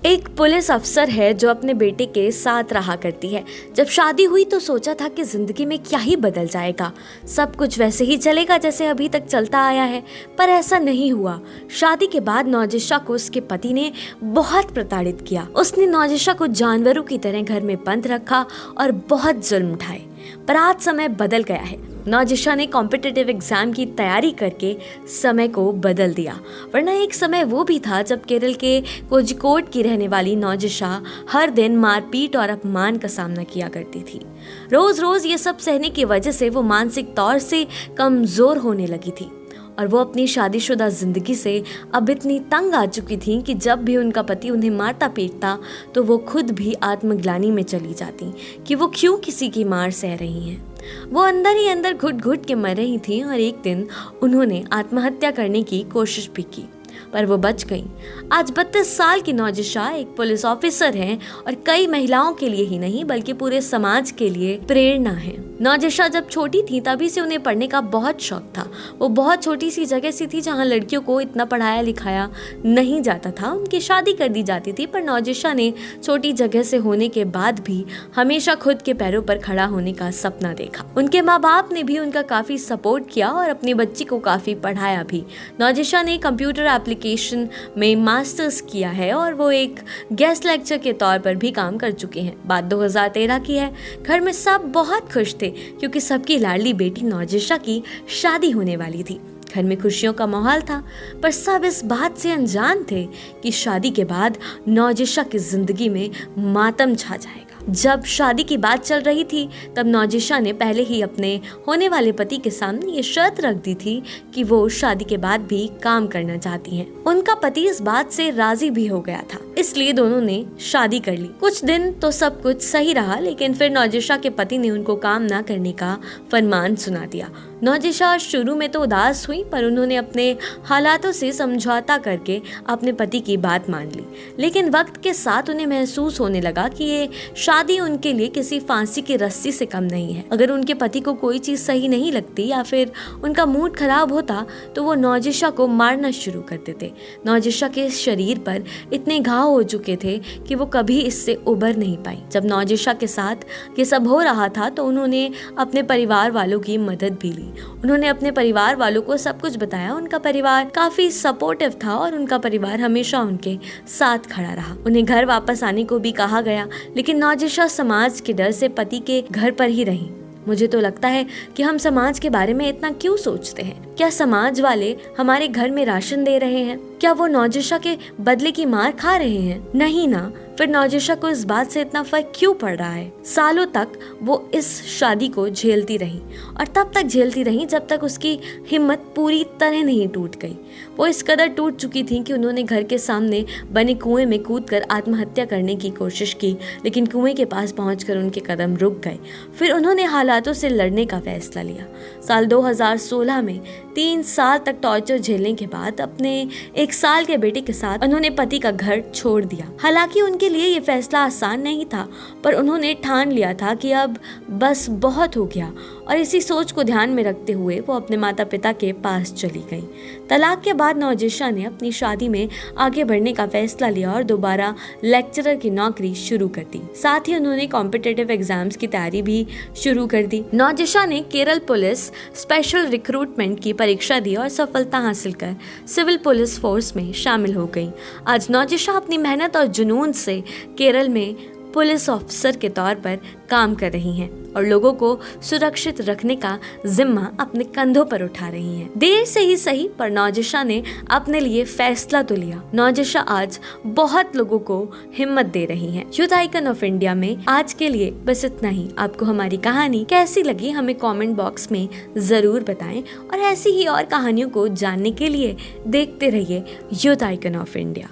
एक पुलिस अफसर है जो अपने बेटे के साथ रहा करती है। जब शादी हुई तो सोचा था कि जिंदगी में क्या ही बदल जाएगा, सब कुछ वैसे ही चलेगा जैसे अभी तक चलता आया है, पर ऐसा नहीं हुआ। शादी के बाद नौजिशा को उसके पति ने बहुत प्रताड़ित किया। उसने नौजिशा को जानवरों की तरह घर में बंद रखा और बहुत जुल्म उठाए। पर आज समय बदल गया है। नौजिशा ने कॉम्पिटिटिव एग्जाम की तैयारी करके समय को बदल दिया, वरना एक समय वो भी था जब केरल के कोझिकोड की रहने वाली नौजिशा हर दिन मारपीट और अपमान का सामना किया करती थी। रोज रोज ये सब सहने की वजह से वो मानसिक तौर से कमजोर होने लगी थी और वो अपनी शादीशुदा जिंदगी से अब इतनी तंग आ चुकी थी कि जब भी उनका पति उन्हें मारता पीटता तो वो खुद भी आत्मग्लानि में चली जाती कि वो क्यों किसी की मार सह रही हैं। वो अंदर ही अंदर घुट घुट के मर रही थी और एक दिन उन्होंने आत्महत्या करने की कोशिश भी की, पर वो बच गई। आज 32 साल की नौजिशा एक पुलिस ऑफिसर हैं और कई महिलाओं के लिए ही नहीं बल्कि पूरे समाज के लिए प्रेरणा है। नौजिशा जब छोटी थी तभी से उन्हें पढ़ने का बहुत शौक था। वो बहुत छोटी सी जगह सी थी जहाँ लड़कियों को इतना पढ़ाया लिखाया नहीं जाता था, उनकी शादी कर दी जाती थी। पर नौजिशा ने छोटी जगह से होने के बाद भी हमेशा खुद के पैरों पर खड़ा होने का सपना देखा। उनके माँ बाप ने भी उनका काफी सपोर्ट किया और अपनी बच्ची को काफी पढ़ाया भी। नौजिशा ने कंप्यूटर एप्लीकेशन में मास्टर्स किया है और वो एक गेस्ट लेक्चर के तौर पर भी काम कर चुके हैं। बात 2013 की है। घर में सब बहुत खुश थे क्योंकि सबकी लाडली बेटी नौजिशा की शादी होने वाली थी। घर में खुशियों का माहौल था, पर सब इस बात से अनजान थे कि शादी के बाद नौजिशा की जिंदगी में मातम छा जाएगा। जब शादी की बात चल रही थी तब नौजिशा ने पहले ही अपने होने वाले पति के सामने ये शर्त रख दी थी कि वो शादी के बाद भी काम करना चाहती हैं। उनका पति इस बात से राजी भी हो गया था, इसलिए दोनों ने शादी कर ली। कुछ दिन तो सब कुछ सही रहा, लेकिन फिर नौजिशा के पति ने उनको काम ना करने का फरमान सुना दिया। नौजिशा शुरू में तो उदास हुई, पर उन्होंने अपने हालातों से समझौता करके अपने पति की बात मान ली। लेकिन वक्त के साथ उन्हें महसूस होने लगा कि ये शादी उनके लिए किसी फांसी की रस्सी से कम नहीं है। अगर उनके पति को कोई चीज सही नहीं लगती या फिर उनका मूड खराब होता तो वो नौजिशा को मारना शुरू कर देते। नौजिशा के शरीर पर इतने घाव हो चुके थे कि वो कभी इससे उबर नहीं पाई। जब नौजिशा के साथ ये सब हो रहा था तो उन्होंने अपने परिवार वालों की मदद भी ली। उन्होंने अपने परिवार वालों को सब कुछ बताया। उनका परिवार काफी सपोर्टिव था और उनका परिवार हमेशा उनके साथ खड़ा रहा। उन्हें घर वापस आने को भी कहा गया, लेकिन नौजिशा समाज के डर से पति के घर पर ही रही। मुझे तो लगता है कि हम समाज के बारे में इतना क्यों सोचते हैं? क्या समाज वाले हमारे घर में राशन दे रहे हैं? क्या वो नौजिशा के बदले की मार खा रहे हैं? नहीं ना। फिर नौजिशा को इस बात से इतना फर्क क्यों पड़ रहा है? सालों तक वो इस शादी को झेलती रही और तब तक झेलती रही जब तक उसकी हिम्मत पूरी तरह नहीं टूट गई। वो इस कदर टूट चुकी थी कि उन्होंने घर के सामने बने कुएं में कूदकर आत्महत्या करने की कोशिश की, लेकिन कुएं के पास पहुंचकर उनके कदम रुक गए। फिर उन्होंने हालातों से लड़ने का फैसला लिया। साल 2016 में 3 साल तक टॉर्चर झेलने के बाद अपने 1 साल के बेटे के साथ उन्होंने पति का घर छोड़ दिया। हालांकि उनके लिए ये फैसला आसान नहीं था, पर उन्होंने ठान लिया था कि अब बस बहुत हो गया और इसी सोच को ध्यान में रखते हुए वो अपने माता पिता के पास चली गई। तलाक के बाद नौजिशा ने अपनी शादी में आगे बढ़ने का फैसला लिया और दोबारा लेक्चरर की नौकरी शुरू कर दी। साथ ही उन्होंने कॉम्पिटिटिव एग्जाम्स की तैयारी भी शुरू कर दी। नौजिशा ने केरल पुलिस स्पेशल रिक्रूटमेंट की परीक्षा दी और सफलता हासिल कर सिविल पुलिस फोर्स में शामिल हो गई। आज नौजिशा अपनी मेहनत और जुनून से केरल में पुलिस ऑफिसर के तौर पर काम कर रही हैं और लोगों को सुरक्षित रखने का जिम्मा अपने कंधों पर उठा रही हैं। देर से ही सही, पर नौजिशा ने अपने लिए फैसला तो लिया। नौजिशा आज बहुत लोगों को हिम्मत दे रही हैं। यूथ आइकन ऑफ इंडिया में आज के लिए बस इतना ही। आपको हमारी कहानी कैसी लगी हमें कमेंट बॉक्स में जरूर बताएं और ऐसी ही और कहानियों को जानने के लिए देखते रहिए यूथ आइकन ऑफ इंडिया।